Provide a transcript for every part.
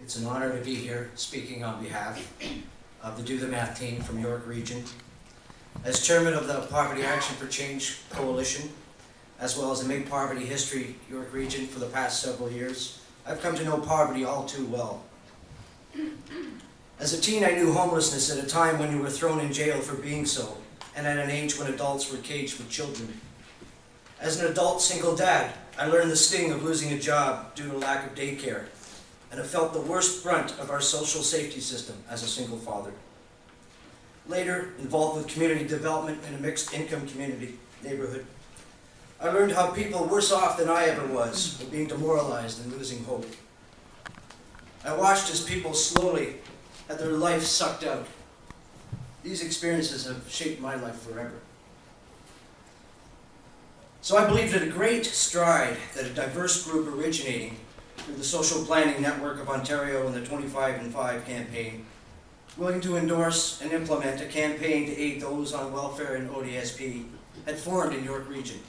It's an honor to be here speaking on behalf of the Do the Math team from York Region. As chairman of the Poverty Action for Change Coalition, as well as the Make Poverty History York Region for the past several years, I've come to know poverty all too well. As a teen, I knew homelessness at a time when you were thrown in jail for being so, and at an age when adults were caged with children. As an adult single dad, I learned the sting of losing a job due to lack of daycare, and have felt the worst brunt of our social safety system as a single father. Later, involved with community development in a mixed income community neighborhood, I learned how people worse off than I ever was were being demoralized and losing hope. I watched as people slowly had their life sucked out. These experiences have shaped my life forever. So I believed at a great stride that a diverse group originating through the Social Planning Network of Ontario and the 25 and 5 campaign, willing to endorse and implement a campaign to aid those on welfare and ODSP, had formed in York Region.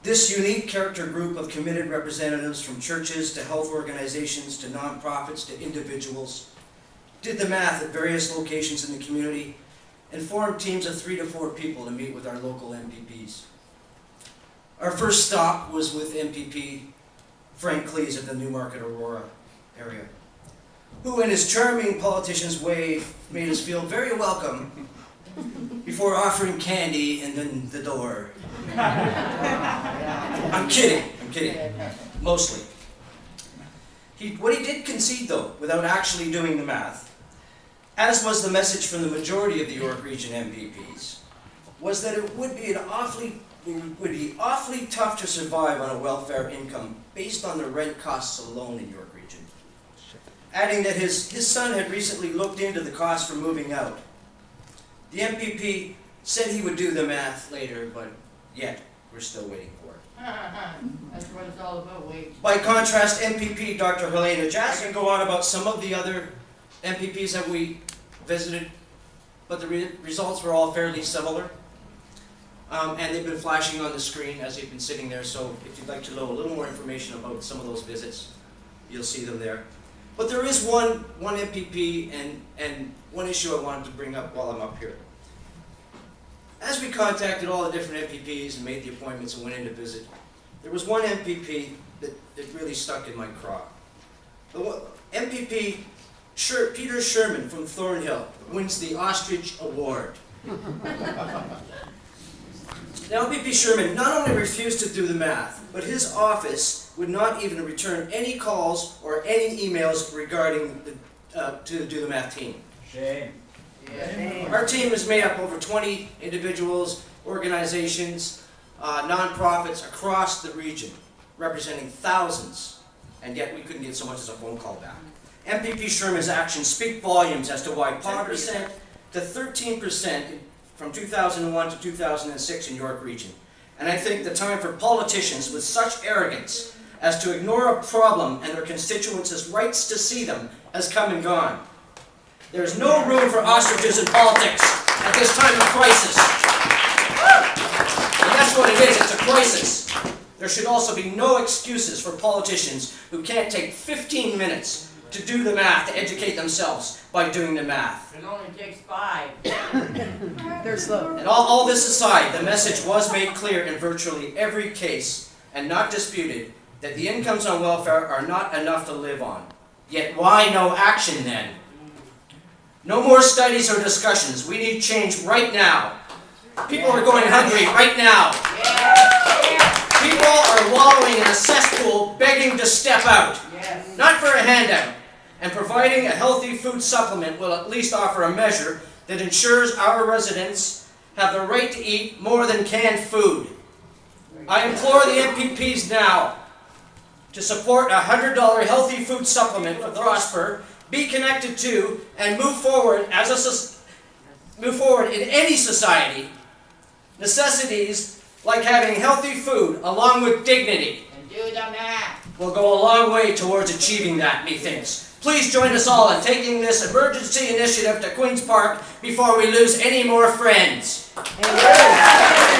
This unique character group of committed representatives from churches to health organizations to nonprofits to individuals did the math at various locations in the community and formed teams of 3 to 4 people to meet with our local MPPs. Our first stop was with MPP Frank Cleese of the Newmarket Aurora area, who in his charming politician's way made us feel very welcome before offering candy and then the door. I'm kidding, mostly. What he did concede though, without actually doing the math, as was the message from the majority of the York Region MPPs, was that it would be awfully tough to survive on a welfare income based on the rent costs alone in York Region. Adding that his son had recently looked into the cost for moving out. The MPP said he would do the math later, but yet we're still waiting for it. That's what it's all about, wait. By contrast, MPP Dr. Helena Jazz can go on about some of the other MPPs that we visited, but the results were all fairly similar. And they've been flashing on the screen as they've been sitting there, so if you'd like to know a little more information about some of those visits, you'll see them there. But there is one MPP and one issue I wanted to bring up while I'm up here. As we contacted all the different MPPs and made the appointments and went in to visit, there was one MPP that really stuck in my craw. MPP Peter Sherman from Thornhill wins the Ostrich Award. Now, MPP Sherman not only refused to do the math, but his office would not even return any calls or any emails regarding to do the math team. Shame. Yeah. Our team is made up of over 20 individuals, organizations, nonprofits across the region, representing thousands, and yet we couldn't get so much as a phone call back. MPP Sherman's actions speak volumes as to why poverty percent to 13% from 2001 to 2006 in York Region. And I think the time for politicians with such arrogance as to ignore a problem and their constituents' rights to see them has come and gone. There is no room for ostriches in politics at this time of crisis. And that's what it is, it's a crisis. There should also be no excuses for politicians who can't take 15 minutes to do the math, to educate themselves by doing the math. It only takes 5. They're slow. And all this aside, the message was made clear in virtually every case, and not disputed, that the incomes on welfare are not enough to live on. Yet why no action then? No more studies or discussions. We need change right now. People are going hungry right now. People are wallowing in a cesspool, begging to step out. Yes. Not for a handout. And providing a healthy food supplement will at least offer a measure that ensures our residents have the right to eat more than canned food. I implore the MPPs now to support a $100 healthy food supplement for Prosper, be connected to, and move forward in any society. Necessities like having healthy food along with dignity And do the math. will go a long way towards achieving that, methinks. Please join us all in taking this emergency initiative to Queen's Park before we lose any more friends. Amen.